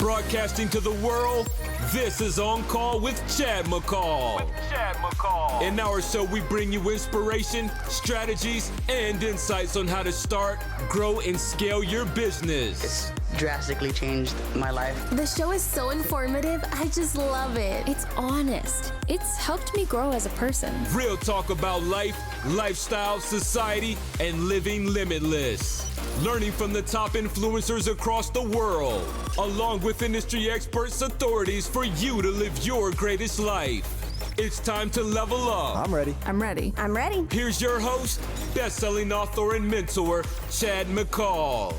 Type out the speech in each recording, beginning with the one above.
Broadcasting to the world, this is On Call with Chad McCall. In our show, we bring you inspiration, strategies, and insights on how to start, grow, and scale your business. It's drastically changed my life. The show is so informative. I just love it. It's honest. It's helped me grow as a person. Real talk about life, lifestyle, society, and living limitless. Learning from the top influencers across the world, along with industry experts, authorities for you to live your greatest life. It's time to level up. I'm ready. I'm ready. I'm ready. Here's your host, best-selling author and mentor, Chad McCall.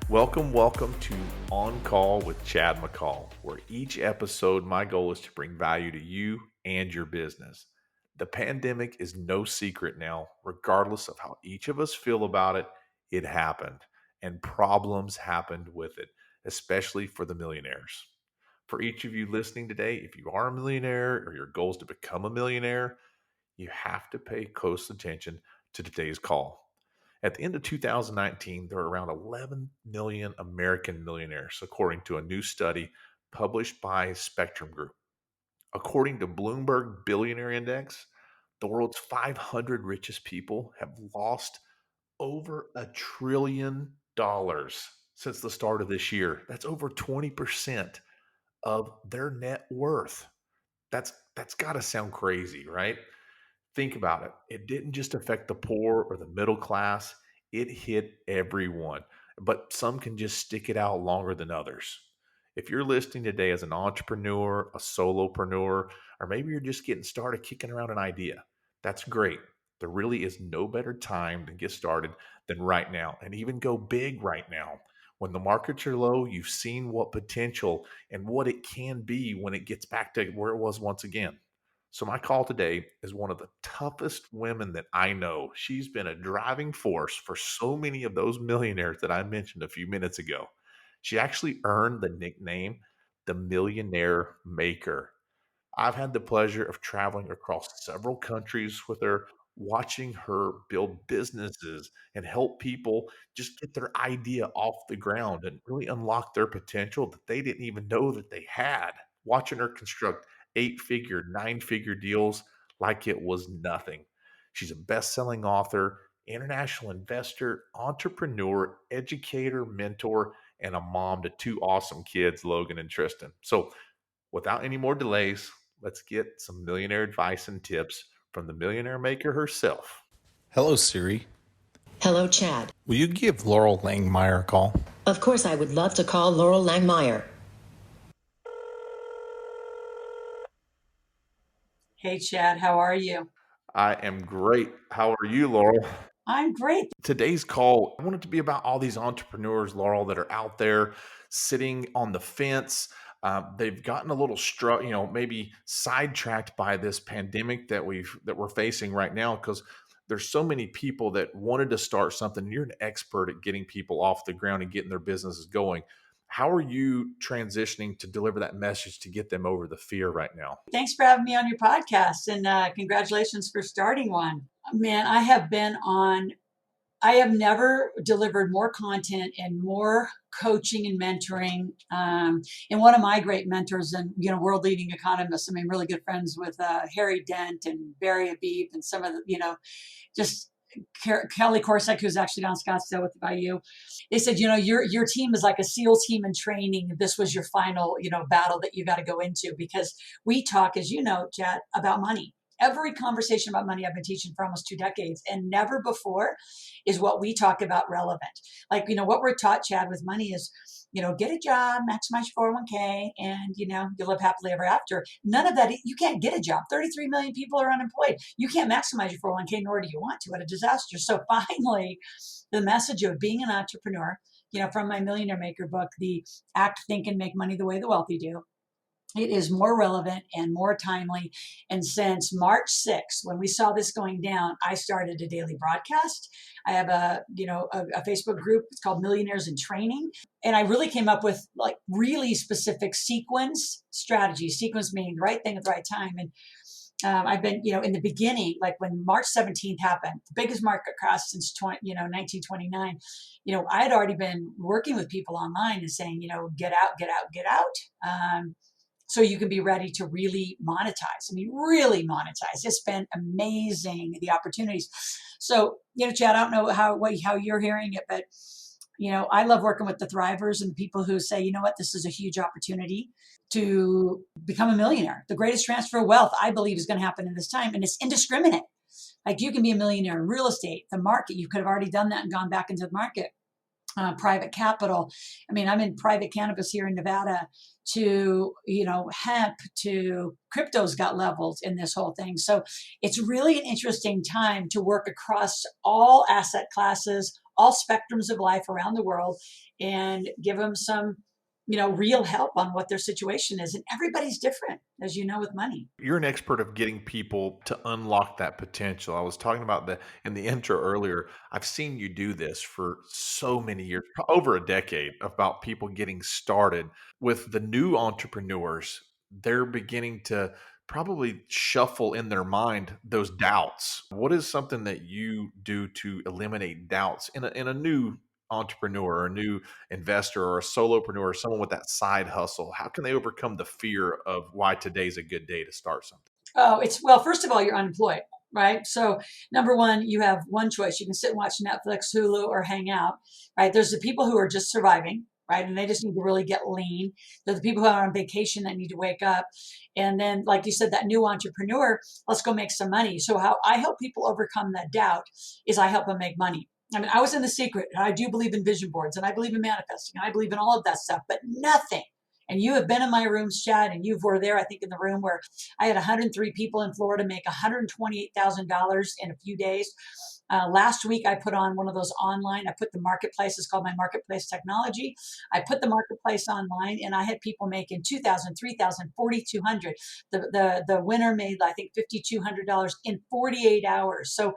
Welcome to On Call with Chad McCall, where each episode, my goal is to bring value to you and your business. The pandemic is no secret now. Regardless of how each of us feel about it, it happened, and problems happened with it, especially for the millionaires. For each of you listening today, if you are a millionaire or your goal is to become a millionaire, you have to pay close attention to today's call. At the end of 2019, there were around 11 million American millionaires, according to a new study published by Spectrum Group. According to Bloomberg Billionaire Index, the world's 500 richest people have lost over $1 trillion since the start of this year. That's over 20% of their net worth. That's got to sound crazy, right? Think about it. It didn't just affect the poor or the middle class. It hit everyone, but some can just stick it out longer than others. If you're listening today as an entrepreneur, a solopreneur, or maybe you're just getting started kicking around an idea, that's great. There really is no better time to get started than right now, and even go big right now. When the markets are low, you've seen what potential and what it can be when it gets back to where it was once again. So my call today is one of the toughest women that I know. She's been a driving force for so many of those millionaires that I mentioned a few minutes ago. She actually earned the nickname, the Millionaire Maker. I've had the pleasure of traveling across several countries with her, watching her build businesses and help people just get their idea off the ground and really unlock their potential that they didn't even know that they had. Watching her construct 8-figure, 9-figure deals like it was nothing. She's a best-selling author, international investor, entrepreneur, educator, mentor, and a mom to 2 awesome kids, Logan and Tristan. So without any more delays, let's get some millionaire advice and tips from the Millionaire Maker herself. Hello, Siri. Hello, Chad. Will you give Loral Langemeier a call? Of course, I would love to call Loral Langemeier. Hey, Chad, how are you? I am great. How are you, Laurel? I'm great. Today's call, I want it to be about all these entrepreneurs, Laurel, that are out there sitting on the fence. They've gotten a little maybe sidetracked by this pandemic that we're facing right now, because there's so many people that wanted to start something. You're an expert at getting people off the ground and getting their businesses going. How are you transitioning to deliver that message to get them over the fear right now? Thanks for having me on your podcast, and congratulations for starting one. Man, I have never delivered more content and more coaching and mentoring. And one of my great mentors and, world leading economists, really good friends with Harry Dent and Barry Habib and some of the, just Kelly Korsak, who's actually down Scottsdale with you. They said, your team is like a SEAL team in training. This was your final, battle that you got to go into, because we talk, as you know, Chad, about money. Every conversation about money I've been teaching for almost 2 decades, and never before is what we talk about relevant. Like, what we're taught, Chad, with money is, get a job, maximize your 401k, and, you'll live happily ever after. None of that. You can't get a job. 33 million people are unemployed. You can't maximize your 401k, nor do you want to, at a disaster. So finally, the message of being an entrepreneur, from my Millionaire Maker book, the Act, Think, and Make Money the Way the Wealthy Do, it is more relevant and more timely. And since March 6th, when we saw this going down, I started a daily broadcast. I have a Facebook group. It's called Millionaires in Training. And I really came up with really specific sequence strategies. Sequence meaning the right thing at the right time. And I've been, in the beginning, like when March 17th happened, the biggest market crash since 1929, I had already been working with people online and saying, get out, get out, get out. So you can be ready to really monetize. I mean, really monetize. It's been amazing, the opportunities. So, Chad, I don't know how you're hearing it, but I love working with the thrivers and the people who say, you know what, this is a huge opportunity to become a millionaire. The greatest transfer of wealth, I believe, is going to happen in this time, and it's indiscriminate. Like, you can be a millionaire in real estate, the market. You could have already done that and gone back into the market. Private capital. I mean, I'm in private cannabis here in Nevada, to, hemp, to crypto's got levels in this whole thing. So it's really an interesting time to work across all asset classes, all spectrums of life around the world, and give them some, real help on what their situation is. And everybody's different, as you know, with money. You're an expert of getting people to unlock that potential. I was talking about in the intro earlier. I've seen you do this for so many years, over a decade, about people getting started. With the new entrepreneurs, they're beginning to probably shuffle in their mind those doubts. What is something that you do to eliminate doubts in a new entrepreneur or a new investor or a solopreneur or someone with that side hustle? How can they overcome the fear of why today's a good day to start something? Oh, well, first of all, you're unemployed, right? So number one, you have one choice. You can sit and watch Netflix, Hulu, or hang out, right? There's the people who are just surviving, right? And they just need to really get lean. There's the people who are on vacation that need to wake up. And then, like you said, that new entrepreneur, let's go make some money. So how I help people overcome that doubt is I help them make money. I mean, I was in The Secret, and I do believe in vision boards, and I believe in manifesting, and I believe in all of that stuff, but nothing. And you have been in my rooms, Chad, and you were there, I think, in the room where I had 103 people in Florida make $128,000 in a few days. Last week, I put on one of those online. I put the marketplace. It's called my marketplace technology. I put the marketplace online, and I had people making $2,000, $3,000, $4,200. The winner made, I think, $5,200 in 48 hours. So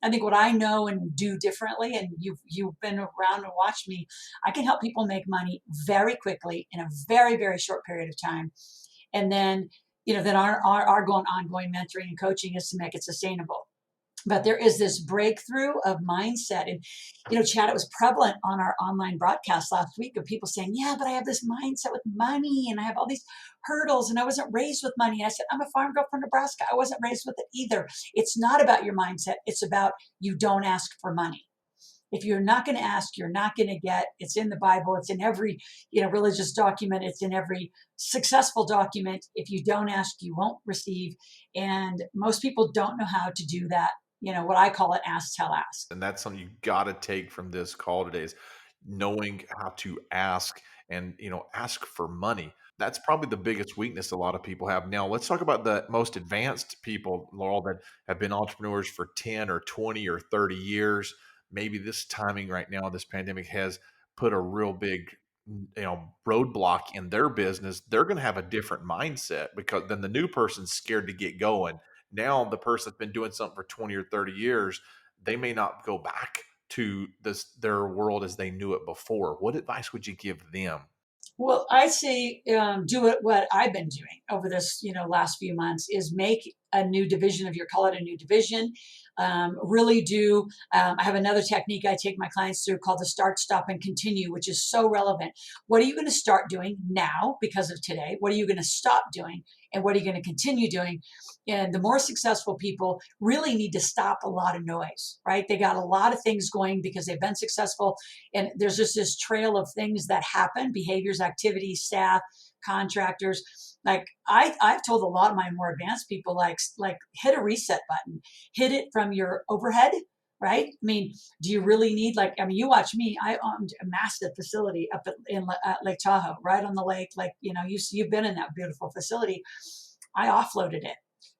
I think what I know and do differently, and you've been around and watched me, I can help people make money very quickly in a very, very short period of time. And then, then our ongoing mentoring and coaching is to make it sustainable. But there is this breakthrough of mindset. And, Chad, it was prevalent on our online broadcast last week of people saying, yeah, but I have this mindset with money and I have all these hurdles and I wasn't raised with money. I said, I'm a farm girl from Nebraska. I wasn't raised with it either. It's not about your mindset. It's about you don't ask for money. If you're not going to ask, you're not going to get. It's in the Bible. It's in every, religious document. It's in every successful document. If you don't ask, you won't receive. And most people don't know how to do that. What I call it, ask, tell, ask. And that's something you got to take from this call today, is knowing how to ask and, ask for money. That's probably the biggest weakness a lot of people have. Now, let's talk about the most advanced people, Laurel, that have been entrepreneurs for 10 or 20 or 30 years. Maybe this timing right now, this pandemic has put a real big, roadblock in their business. They're going to have a different mindset because then the new person's scared to get going. Now, the person that's been doing something for 20 or 30 years, they may not go back to their world as they knew it before. What advice would you give them? Well, I say do it. What I've been doing over this, last few months is make a new division of call it a new division. Really do. I have another technique I take my clients through called the start, stop, and continue, which is so relevant. What are you going to start doing now because of today? What are you going to stop doing? And what are you going to continue doing? And the more successful people really need to stop a lot of noise, right? They got a lot of things going because they've been successful. And there's just this trail of things that happen, behaviors, activities, staff, contractors. Like I've told a lot of my more advanced people, like hit a reset button, hit it from your overhead, right? I mean, do you really need, you watch me, I owned a massive facility up in Lake Tahoe, right on the lake. You've been in that beautiful facility. I offloaded it.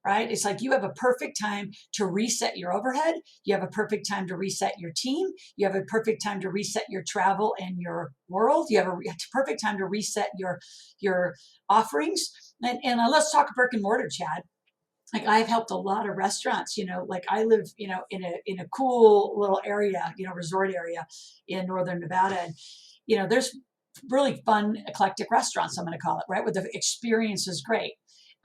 Right? It's like you have a perfect time to reset your overhead. You have a perfect time to reset your team. You have a perfect time to reset your travel and your world. You have a perfect time to reset your offerings. And let's talk brick and mortar, Chad. Like I've helped a lot of restaurants, I live, in a cool little area, resort area in Northern Nevada. And, there's really fun, eclectic restaurants, I'm going to call it, right? Where the experience is great.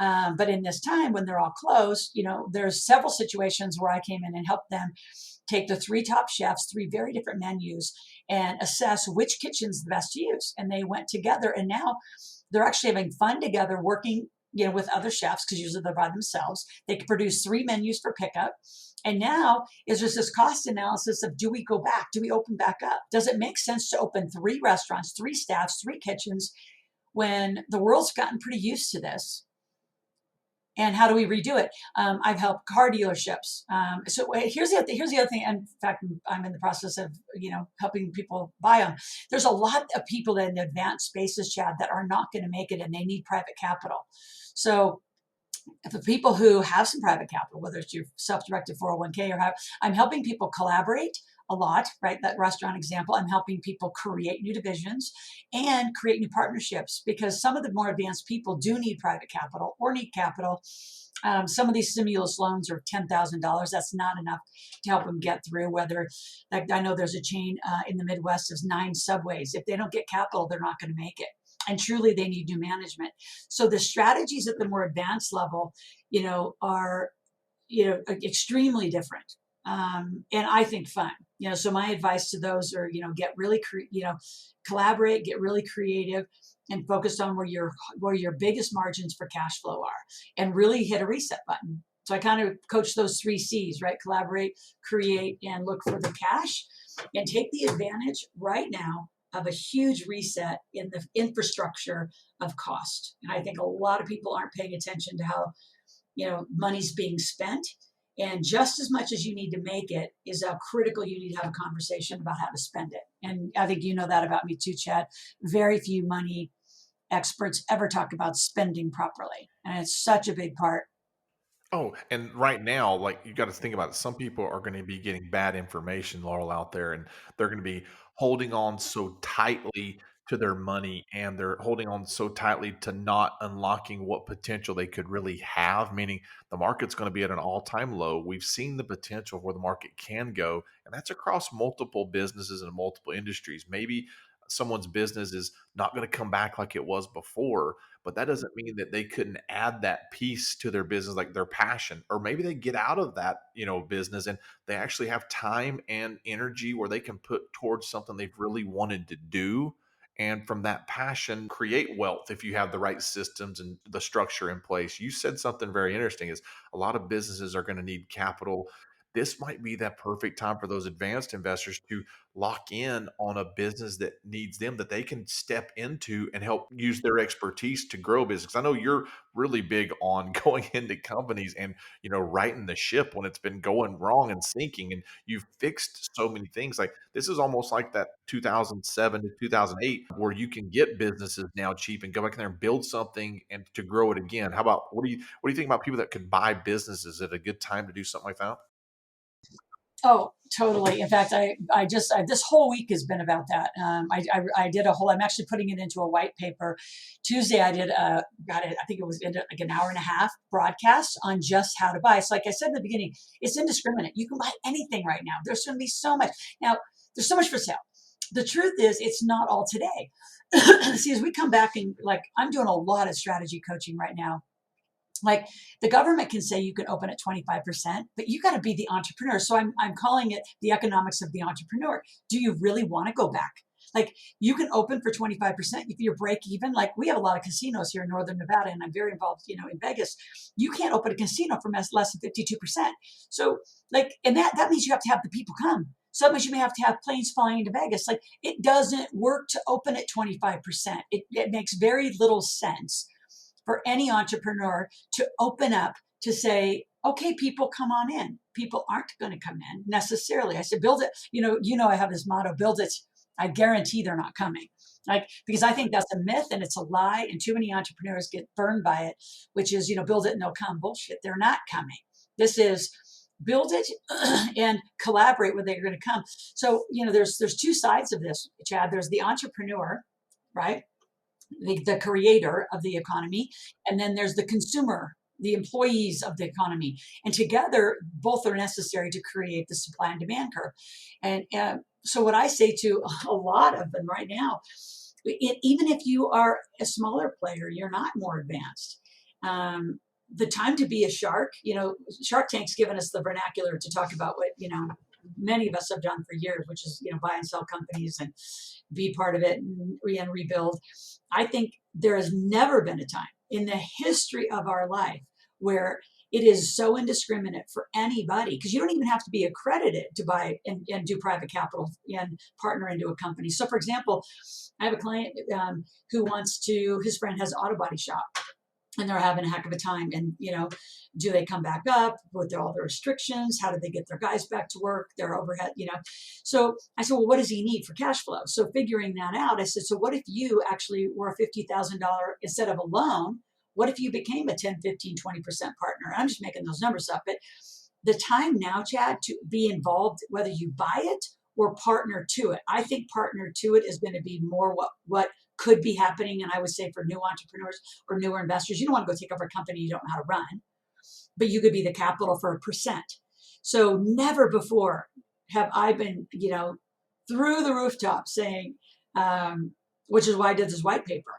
But in this time when they're all closed, there's several situations where I came in and helped them take the three top chefs, three very different menus, and assess which kitchen's the best to use. And they went together, and now they're actually having fun together, working, with other chefs, because usually they're by themselves. They can produce three menus for pickup. And now is just this cost analysis of, do we go back? Do we open back up? Does it make sense to open three restaurants, three staffs, three kitchens when the world's gotten pretty used to this? And how do we redo it? I've helped car dealerships. So here's the other thing. In fact, I'm in the process of, helping people buy them. There's a lot of people in the advanced spaces, Chad, that are not going to make it, and they need private capital. So the people who have some private capital, whether it's your self-directed 401k or I'm helping people collaborate a lot, right? That restaurant example, I'm helping people create new divisions and create new partnerships, because some of the more advanced people do need private capital or need capital. Some of these stimulus loans are $10,000. That's not enough to help them get through. Whether, like, I know there's a chain in the Midwest of 9 subways. If they don't get capital, they're not going to make it. And truly, they need new management. So the strategies at the more advanced level, are, extremely different. And I think fun. So my advice to those are, get really, collaborate, get really creative, and focused on where your biggest margins for cash flow are, and really hit a reset button. So I kind of coach those 3 C's, right? Collaborate, create, and look for the cash, and take the advantage right now of a huge reset in the infrastructure of cost. And I think a lot of people aren't paying attention to how, money's being spent. And just as much as you need to make it is how critical you need to have a conversation about how to spend it. And I think you know that about me too, Chad. Very few money experts ever talk about spending properly. And it's such a big part. Oh, and right now, like, you got to think about it. Some people are going to be getting bad information, Laurel, out there, and they're going to be holding on so tightly to their money, and they're holding on so tightly to not unlocking what potential they could really have, meaning the market's going to be at an all-time low. We've seen the potential where the market can go, and that's across multiple businesses and multiple industries. Maybe someone's business is not going to come back like it was before, but that doesn't mean that they couldn't add that piece to their business, like their passion. Or maybe they get out of that, business, and they actually have time and energy where they can put towards something they've really wanted to do. And from that passion, create wealth if you have the right systems and the structure in place. You said something very interesting, is a lot of businesses are going to need capital. This might be that perfect time for those advanced investors to lock in on a business that needs them, that they can step into and help use their expertise to grow business. I know you're really big on going into companies and, righting the ship when it's been going wrong and sinking, and you've fixed so many things. Like, this is almost like that 2007 to 2008, where you can get businesses now cheap and go back in there and build something and to grow it again. How about, what do you think about people that could buy businesses at a good time to do something like that? Oh, totally. In fact, this whole week has been about that. I did I'm actually putting it into a white paper. Tuesday, I did I think it was like an hour and a half broadcast on just how to buy. So like I said in the beginning, it's indiscriminate. You can buy anything right now. There's going to be so much. Now, there's so much for sale. The truth is, it's not all today. See, as we come back, and like, I'm doing a lot of strategy coaching right now. Like, the government can say you can open at 25%, but you got to be the entrepreneur. So I'm calling it the economics of the entrepreneur. Do you really want to go back? Like, you can open for 25% if you're break even. Like, we have a lot of casinos here in Northern Nevada, and I'm very involved, in Vegas. You can't open a casino for less than 52%. So, like, and that means you have to have the people come. So that means you may have to have planes flying into Vegas. Like, it doesn't work to open at 25%. It makes very little sense for any entrepreneur to open up to say, okay, people, come on in. People aren't going to come in necessarily. I said, build it. I have this motto, build it. I guarantee they're not coming. Like, because I think that's a myth and it's a lie. And too many entrepreneurs get burned by it, which is, build it and they'll come. Bullshit. They're not coming. This is build it and collaborate where they're going to come. So, there's 2 sides of this, Chad. There's the entrepreneur, right? The creator of the economy, and then there's the consumer, the employees of the economy, and together both are necessary to create the supply and demand curve. And so what I say to a lot of them right now, even if you are a smaller player, you're not more advanced. The time to be a shark, Shark Tank's given us the vernacular to talk about what, many of us have done for years, which is, buy and sell companies and be part of it and rebuild. I think there has never been a time in the history of our life where it is so indiscriminate for anybody, because you don't even have to be accredited to buy and do private capital and partner into a company. So, for example, I have a client his friend has an auto body shop and they're having a heck of a time. And, do they come back up with all the restrictions? How do they get their guys back to work, their overhead? So I said, well, what does he need for cash flow? So figuring that out, I said, so what if you actually were a $50,000 instead of a loan? What if you became a 10, 15, 20% partner? I'm just making those numbers up. But the time now, Chad, to be involved, whether you buy it or partner to it, I think partner to it is going to be more what could be happening. And I would say for new entrepreneurs or newer investors, you don't want to go take over a company you don't know how to run, but you could be the capital for a percent. So never before have I been, through the rooftop saying, which is why I did this white paper.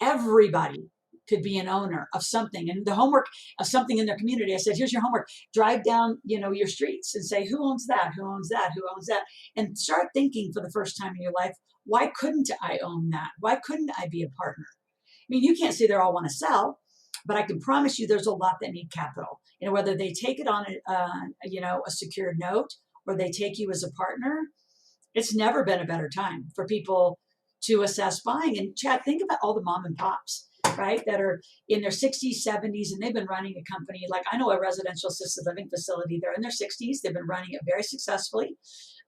Everybody could be an owner of something, and the homework of something in their community. I said, here's your homework. Drive down, your streets and say, who owns that? Who owns that? Who owns that? And start thinking for the first time in your life, why couldn't I own that? Why couldn't I be a partner? I mean, you can't say they all want to sell, but I can promise you there's a lot that need capital. Whether they take it on a secured note or they take you as a partner, it's never been a better time for people to assess buying. And Chad, think about all the mom and pops, right, that are in their 60s, 70s, and they've been running a company. Like I know a residential assisted living facility, they're in their 60s. They've been running it very successfully.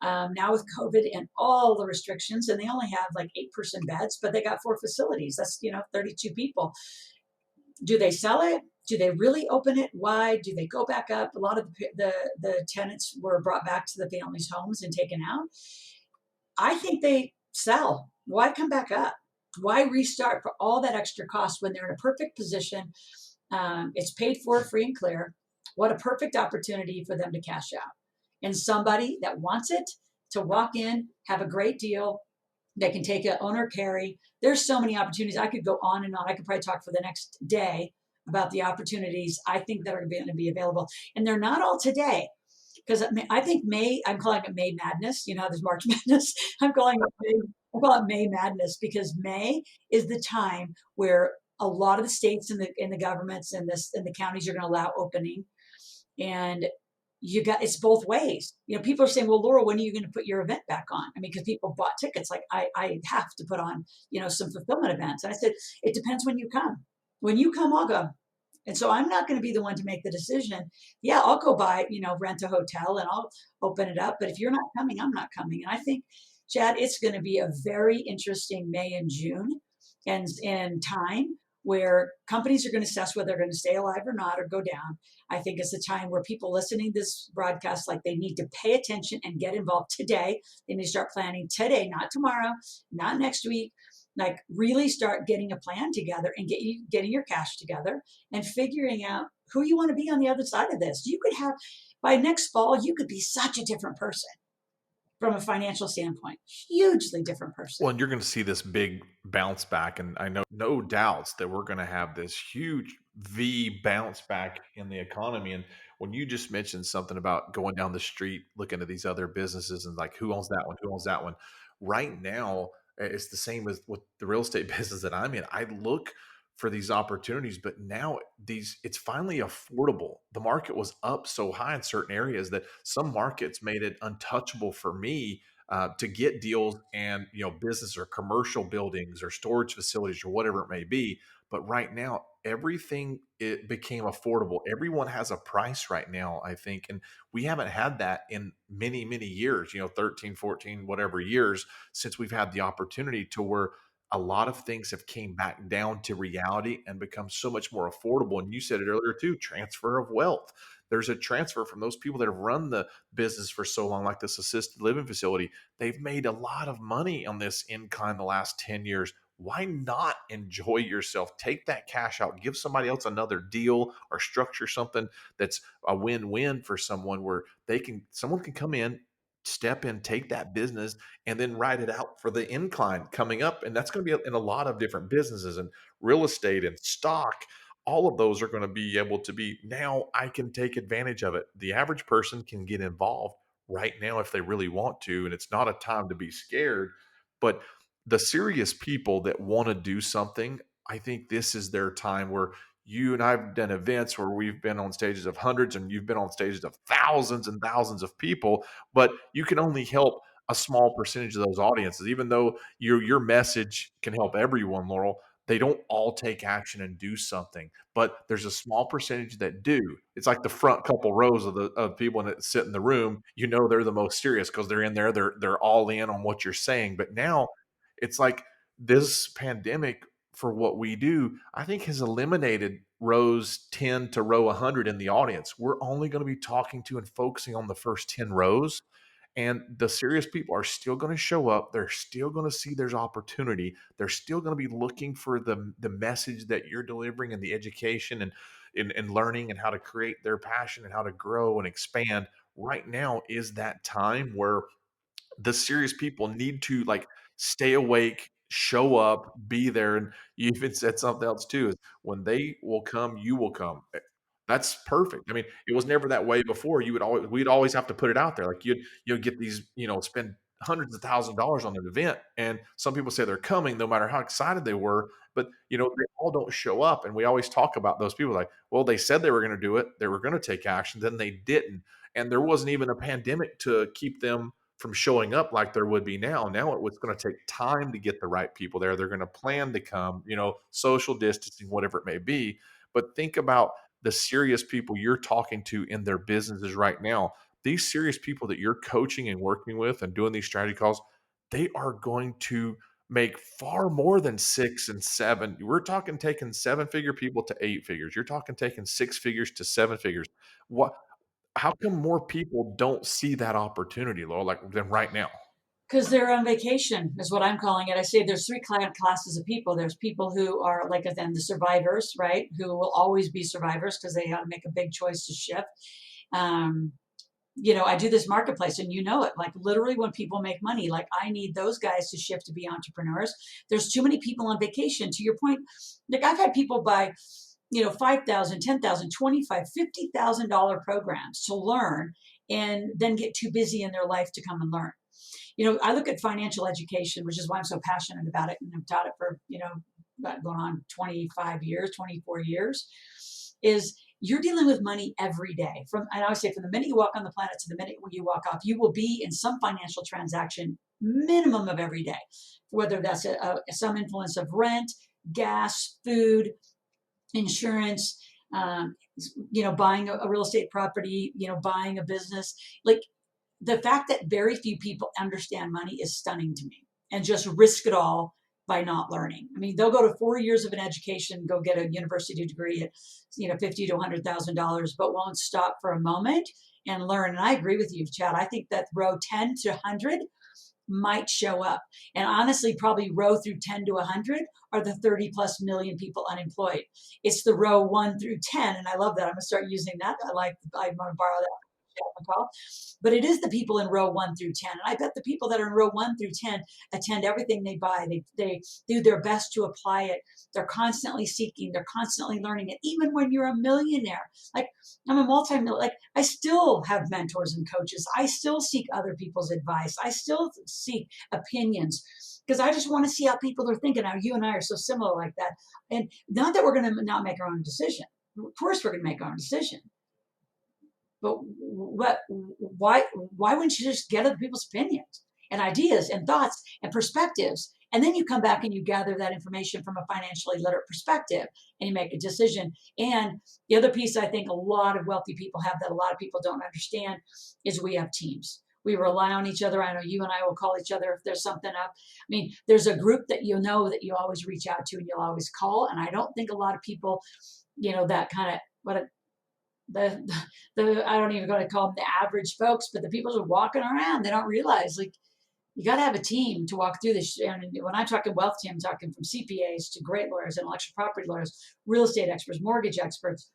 Now with COVID and all the restrictions, and they only have like 8-person beds, but they got 4 facilities. That's, 32 people. Do they sell it? Do they really open it wide? Do they go back up? A lot of the tenants were brought back to the families' homes and taken out. I think they sell. Why come back up? Why restart for all that extra cost when they're in a perfect position? It's paid for free and clear. What a perfect opportunity for them to cash out. And somebody that wants it to walk in, have a great deal. They can take an owner carry. There's so many opportunities. I could go on and on. I could probably talk for the next day about the opportunities I think that are going to be available. And they're not all today. Because I think May, I'm calling it May Madness. You know, there's March Madness. I'm calling it May Madness because May is the time where a lot of the states and the governments and the counties are going to allow opening, and it's both ways. People are saying, well, Laura, when are you going to put your event back on? I mean, because people bought tickets. Like I have to put on, some fulfillment events. And I said, it depends when you come. When you come, I'll go. And so I'm not going to be the one to make the decision. Yeah, I'll go buy, rent a hotel and I'll open it up. But if you're not coming, I'm not coming. And I think, Chad, it's going to be a very interesting May and June and time where companies are going to assess whether they're going to stay alive or not or go down. I think it's a time where people listening to this broadcast, like they need to pay attention and get involved today. They need to start planning today, not tomorrow, not next week. Like really start getting a plan together and getting your cash together and figuring out who you want to be on the other side of this. You could have, by next fall, you could be such a different person from a financial standpoint, hugely different person. Well, and you're going to see this big bounce back. And I know no doubts that we're going to have this huge V bounce back in the economy. And when you just mentioned something about going down the street, looking at these other businesses and like, who owns that one? Who owns that one? Right now, it's the same as with the real estate business that I'm in. I look for these opportunities, but now it's finally affordable. The market was up so high in certain areas that some markets made it untouchable for me to get deals and business or commercial buildings or storage facilities or whatever it may be. But right now, everything it became affordable. Everyone has a price right now, I think, and we haven't had that in many, many years. 13, 14, whatever years since we've had the opportunity to where a lot of things have came back down to reality and become so much more affordable. And you said it earlier too, transfer of wealth. There's a transfer from those people that have run the business for so long, like this assisted living facility. They've made a lot of money on this in kind the last 10 years. Why not enjoy yourself? Take that cash out, give somebody else another deal or structure something that's a win-win for someone where someone can come in, step in, take that business, and then ride it out for the incline coming up. And that's going to be in a lot of different businesses and real estate and stock, all of those are going to be able to be, now I can take advantage of it. The average person can get involved right now if they really want to, and it's not a time to be scared. But the serious people that want to do something, I think this is their time where you and I've done events where we've been on stages of hundreds and you've been on stages of thousands and thousands of people, but you can only help a small percentage of those audiences. Even though your message can help everyone, Laurel, they don't all take action and do something, but there's a small percentage that do. It's like the front couple rows of people that sit in the room. You know, they're the most serious because they're in there. They're all in on what you're saying. But now it's like this pandemic, for what we do, I think has eliminated rows 10 to row 100 in the audience. We're only going to be talking to and focusing on the first 10 rows. And the serious people are still going to show up. They're still going to see there's opportunity. They're still going to be looking for the message that you're delivering and the education and learning and how to create their passion and how to grow and expand. Right now is that time where the serious people need to like stay awake, show up, be there. And you even said something else too, is when they will come, you will come. That's perfect. I mean, it was never that way before. We'd always have to put it out there. Like you'd get these, spend hundreds of thousands of dollars on an event. And some people say they're coming no matter how excited they were, but they all don't show up. And we always talk about those people like, well, they said they were going to do it. They were going to take action. Then they didn't. And there wasn't even a pandemic to keep them from showing up like there would be now. Now it's going to take time to get the right people there. They're going to plan to come, social distancing, whatever it may be. But think about the serious people you're talking to in their businesses right now. These serious people that you're coaching and working with and doing these strategy calls, they are going to make far more than 6 and 7. We're talking taking 7-figure people to 8 figures. You're talking taking 6 figures to 7 figures. What How come more people don't see that opportunity, Laura, like than right now? Because they're on vacation is what I'm calling it. I say there's three classes of people. There's people who are like then the survivors, right? Who will always be survivors because they had to make a big choice to shift. I do this marketplace and it, like literally when people make money, like I need those guys to shift to be entrepreneurs. There's too many people on vacation. To your point, like I've had people buy $5,000, $10,000, $25,000, $50,000 programs to learn and then get too busy in their life to come and learn. I look at financial education, which is why I'm so passionate about it. And I've taught it for, going on 25 years, 24 years, is you're dealing with money every day. And I always say from the minute you walk on the planet to the minute when you walk off, you will be in some financial transaction minimum of every day, whether that's some influence of rent, gas, food, insurance, buying a real estate property, buying a business. Like the fact that very few people understand money is stunning to me, and just risk it all by not learning. I mean, they'll go to 4 years of an education, go get a university degree at, $50,000 to $100,000, but won't stop for a moment and learn. And I agree with you, Chad. I think that row 10 to 100 might show up. And honestly, probably row through 10 to 100 are the 30 plus million people unemployed. It's the row 1 through 10. And I love that. I'm going to start using that. I want to borrow that. McCall. But it is the people in row 1 through 10. And I bet the people that are in row 1 through 10 attend everything they buy. They do their best to apply it. They're constantly seeking. They're constantly learning it. Even when you're a millionaire, like I'm a multi-millionaire, like I still have mentors and coaches. I still seek other people's advice. I still seek opinions because I just want to see how people are thinking. Now, you and I are so similar like that. And not that we're going to not make our own decision. Of course, we're going to make our own decision. But why wouldn't you just get other people's opinions and ideas and thoughts and perspectives? And then you come back and you gather that information from a financially literate perspective and you make a decision. And the other piece I think a lot of wealthy people have that a lot of people don't understand is we have teams. We rely on each other. I know you and I will call each other if there's something up. I mean, there's a group that that you always reach out to and you'll always call. And I don't think a lot of people, that kind of the I don't even going to call them the average folks, but the people who are walking around, they don't realize like you got to have a team to walk through this. And when I'm talking wealth team, I'm talking from CPAs to great lawyers, intellectual property lawyers, real estate experts, mortgage experts.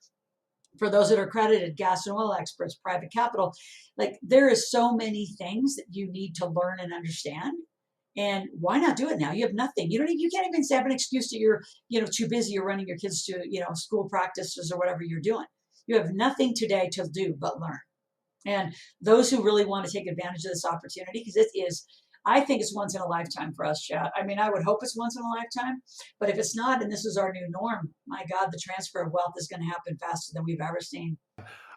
For those that are accredited, gas and oil experts, private capital, like there is so many things that you need to learn and understand. And why not do it now? You have nothing. You can't even have an excuse that you're, too busy or running your kids to, school practices or whatever you're doing. You have nothing today to do but learn. And those who really want to take advantage of this opportunity, because it is, I think it's once in a lifetime for us, Chad. I mean, I would hope it's once in a lifetime, but if it's not, and this is our new norm, my God, the transfer of wealth is going to happen faster than we've ever seen.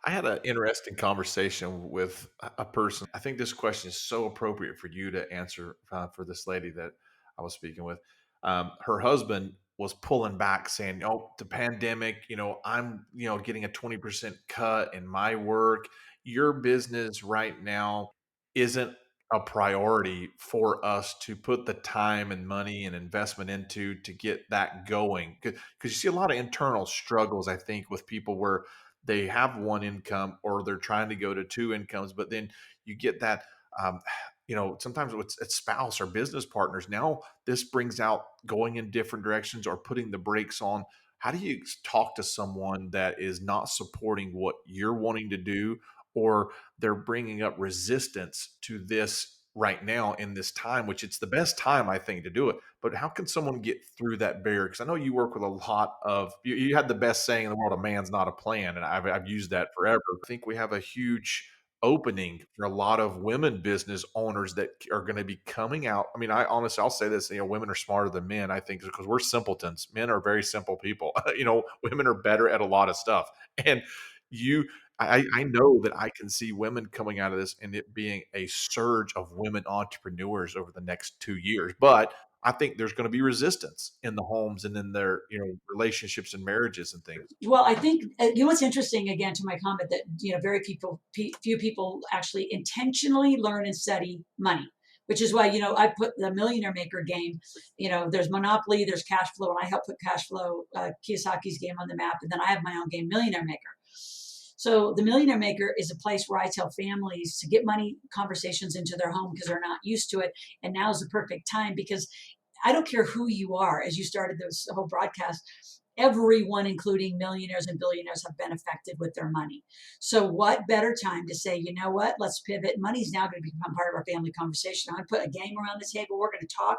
I had an interesting conversation with a person. I think this question is so appropriate for you to answer for this lady that I was speaking with. Her husband was pulling back, saying, "Oh, the pandemic. I'm getting a 20% cut in my work. Your business right now isn't a priority for us to put the time and money and investment into to get that going." Because you see a lot of internal struggles, I think, with people where they have one income or they're trying to go to two incomes, but then you get that um, sometimes it's spouse or business partners. Now this brings out going in different directions or putting the brakes on. How do you talk to someone that is not supporting what you're wanting to do, or they're bringing up resistance to this right now in this time, which it's the best time I think to do it? But how can someone get through that barrier? Because I know you work with a lot of you had the best saying in the world, "A man's not a plan," and I've used that forever. I think we have a huge opening for a lot of women business owners that are going to be coming out. I mean, I honestly, I'll say this, women are smarter than men, I think, because we're simpletons. Men are very simple people. Women are better at a lot of stuff. And you, I know that I can see women coming out of this and it being a surge of women entrepreneurs over the next 2 years. But I think there's going to be resistance in the homes and in their, relationships and marriages and things. Well, I think what's interesting again to my comment that very few people actually intentionally learn and study money, which is why I put the Millionaire Maker game. There's Monopoly, there's Cash Flow, and I help put Cash Flow, Kiyosaki's game, on the map, and then I have my own game, Millionaire Maker. So the Millionaire Maker is a place where I tell families to get money conversations into their home because they're not used to it, and now is the perfect time because I don't care who you are. As you started this whole broadcast, everyone, including millionaires and billionaires, have been affected with their money. So what better time to say, you know what, let's pivot. Money's now going to become part of our family conversation. I'm going to put a game around the table. We're going to talk.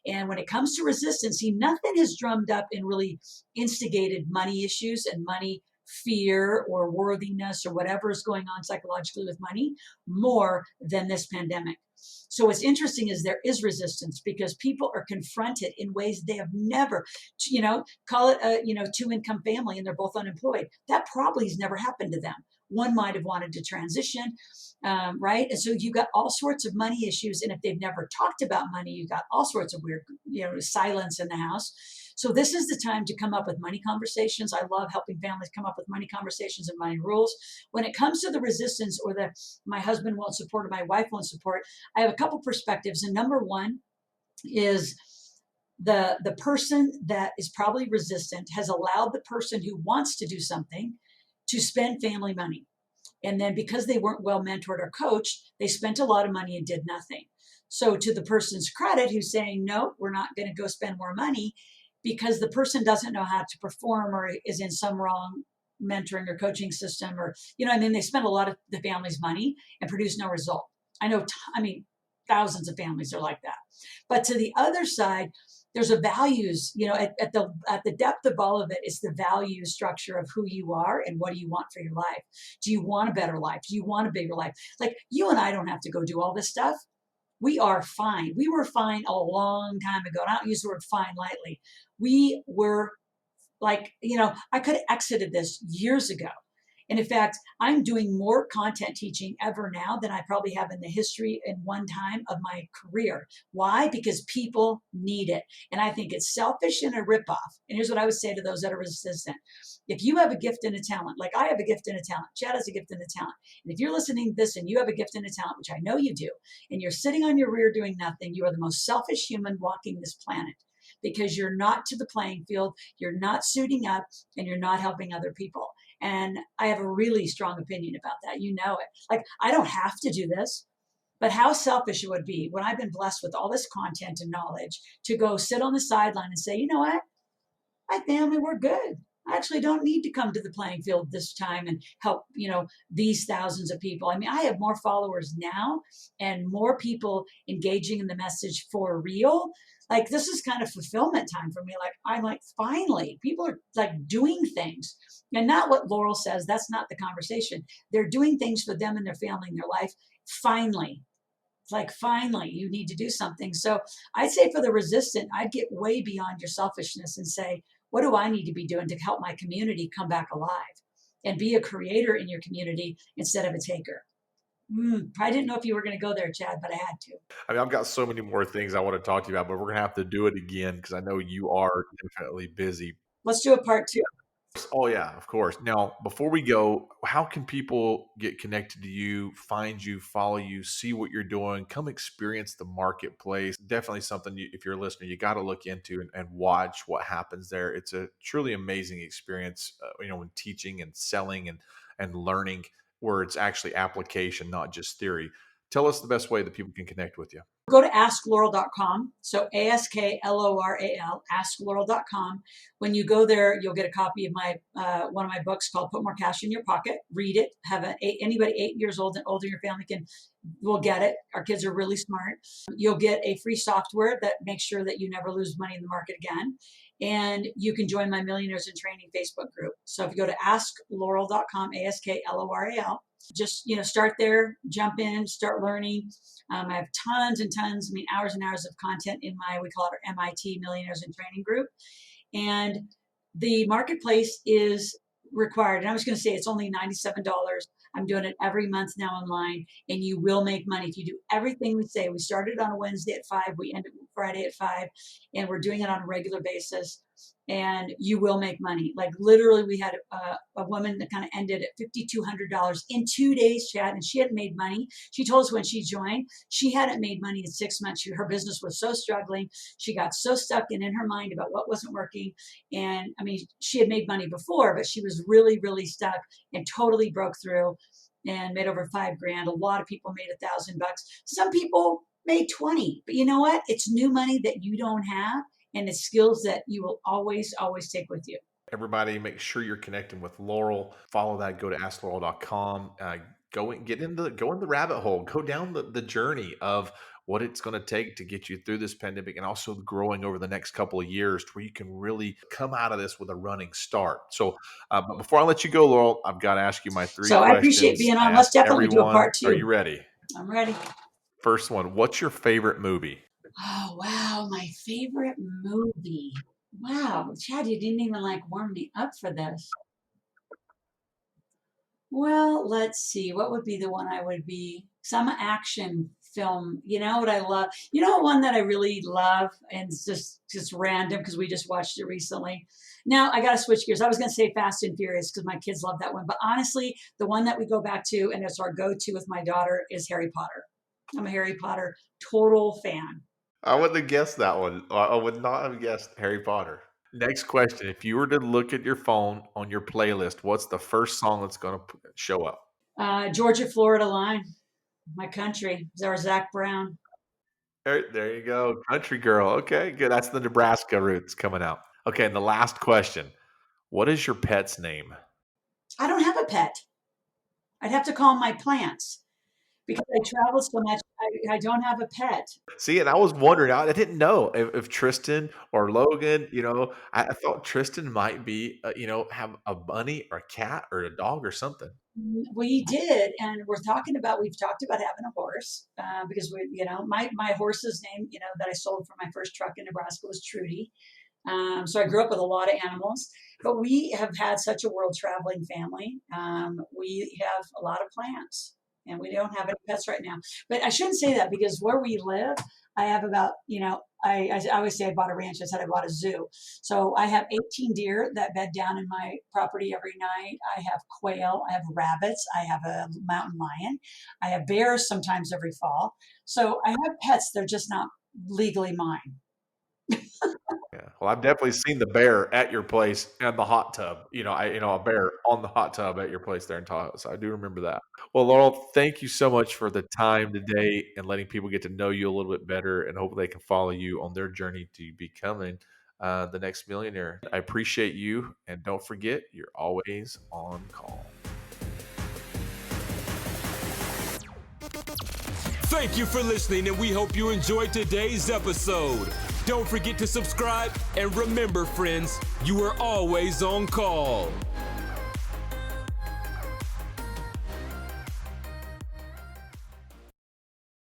And when it comes to resistance, see, nothing has drummed up and really instigated money issues and money fear or worthiness or whatever is going on psychologically with money more than this pandemic. So what's interesting is there is resistance because people are confronted in ways they have never, call it a, two income family and they're both unemployed. That probably has never happened to them. One might have wanted to transition, right? And so you got all sorts of money issues. And if they've never talked about money, you got all sorts of weird, silence in the house. So this is the time to come up with money conversations. I love helping families come up with money conversations and money rules. When it comes to the resistance or the my husband won't support or my wife won't support, I have a couple perspectives. And number one is the person that is probably resistant has allowed the person who wants to do something to spend family money. And then because they weren't well mentored or coached, they spent a lot of money and did nothing. So to the person's credit who's saying, no, we're not going to go spend more money, because the person doesn't know how to perform or is in some wrong mentoring or coaching system, or, they spend a lot of the family's money and produce no result. I know, thousands of families are like that. But to the other side, there's a values, at the depth of all of it is the value structure of who you are and what do you want for your life? Do you want a better life? Do you want a bigger life? Like you and I don't have to go do all this stuff. We are fine. We were fine a long time ago. And I don't use the word fine lightly. We were like, I could have exited this years ago. And in fact, I'm doing more content teaching ever now than I probably have in the history in one time of my career. Why? Because people need it. And I think it's selfish and a ripoff. And here's what I would say to those that are resistant. If you have a gift and a talent, like I have a gift and a talent, Chad has a gift and a talent. And if you're listening to this and you have a gift and a talent, which I know you do, and you're sitting on your rear doing nothing, you are the most selfish human walking this planet. Because you're not to the playing field, you're not suiting up, and you're not helping other people. And I have a really strong opinion about that. You know it. Like, I don't have to do this, but how selfish it would be when I've been blessed with all this content and knowledge to go sit on the sideline and say, you know what? My family, we're good. I actually don't need to come to the playing field this time and help, these thousands of people. I mean, I have more followers now and more people engaging in the message for real. Like this is kind of fulfillment time for me. Like I'm like, finally, people are like doing things. And not what Laurel says, that's not the conversation. They're doing things for them and their family and their life. Finally, it's like, finally, you need to do something. So I'd say for the resistant, I'd get way beyond your selfishness and say, what do I need to be doing to help my community come back alive and be a creator in your community instead of a taker? I didn't know if you were going to go there, Chad, but I had to. I mean, I've got so many more things I want to talk to you about, but we're going to have to do it again because I know you are definitely busy. Let's do a part 2. Oh, yeah, of course. Now, before we go, how can people get connected to you, find you, follow you, see what you're doing, come experience the marketplace? Definitely something, if you're a listener, you got to look into and watch what happens there. It's a truly amazing experience, when teaching and selling and learning, where it's actually application, not just theory. Tell us the best way that people can connect with you. Go to askloral.com. So ASKLORAL, askloral.com. When you go there, you'll get a copy of my one of my books called Put More Cash in Your Pocket. Read it. Anybody 8 years old and older in your family will get it. Our kids are really smart. You'll get a free software that makes sure that you never lose money in the market again. And you can join my Millionaires in Training Facebook group. So if you go to askloral.com, ASKLORAL, just start there, jump in, start learning. I have tons and tons, hours and hours of content in we call it our MIT Millionaires in Training group. And the marketplace is required. And I was going to say it's only $97. I'm doing it every month now online, and you will make money if you do everything we say. We started on a Wednesday at 5, we end Friday at 5, and we're doing it on a regular basis. And you will make money. Like literally, we had a woman that kind of ended at $5,200 in 2 days, Chad, and she hadn't made money. She told us when she joined, she hadn't made money in 6 months. Her business was so struggling. She got so stuck in her mind about what wasn't working. And she had made money before, but she was really, really stuck and totally broke through and made over $5,000. A lot of people made $1,000. Some people made 20, but you know what? It's new money that you don't have. And it's skills that you will always, always take with you. Everybody, make sure you're connecting with Laurel. Follow that. Go to askloral.com. Go in the rabbit hole. Go down the journey of what it's going to take to get you through this pandemic, and also growing over the next couple of years to where you can really come out of this with a running start. So, but before I let you go, Laurel, I've got to ask you my 3 questions. So I appreciate being on. Let's definitely do a part 2. Are you ready? I'm ready. First one. What's your favorite movie? Oh, wow. My favorite movie. Wow. Chad, you didn't even warm me up for this. Well, let's see. What would be the one I would be? Some action film. You know what I love? You know one that I really love, and it's just random because we just watched it recently. Now I got to switch gears. I was going to say Fast and Furious because my kids love that one. But honestly, the one that we go back to and it's our go-to with my daughter is Harry Potter. I'm a Harry Potter total fan. I wouldn't have guessed that one. I would not have guessed Harry Potter. Next question. If you were to look at your phone on your playlist, what's the first song that's going to show up? Georgia, Florida line. My country. Zach Brown. There you go. Country girl. Okay, good. That's the Nebraska roots coming out. Okay, and the last question. What is your pet's name? I don't have a pet. I'd have to call my plants. Because I travel so much, I don't have a pet. See, and I was wondering, I didn't know if Tristan or Logan, I thought Tristan might be, have a bunny or a cat or a dog or something. We did, and we've talked about having a horse because my horse's name, that I sold for my first truck in Nebraska was Trudy. So I grew up with a lot of animals, but we have had such a world traveling family. We have a lot of plants. And we don't have any pets right now. But I shouldn't say that because where we live, I have about, I always say I bought a ranch. I said I bought a zoo. So I have 18 deer that bed down in my property every night. I have quail. I have rabbits. I have a mountain lion. I have bears sometimes every fall. So I have pets. They're just not legally mine. Yeah. Well, I've definitely seen the bear at your place and the hot tub. A bear on the hot tub at your place there in Tahoe. So I do remember that. Well, Laurel, thank you so much for the time today and letting people get to know you a little bit better, and hopefully they can follow you on their journey to becoming the next millionaire. I appreciate you. And don't forget, you're always on call. Thank you for listening, and we hope you enjoyed today's episode. Don't forget to subscribe, and remember, friends, you are always on call.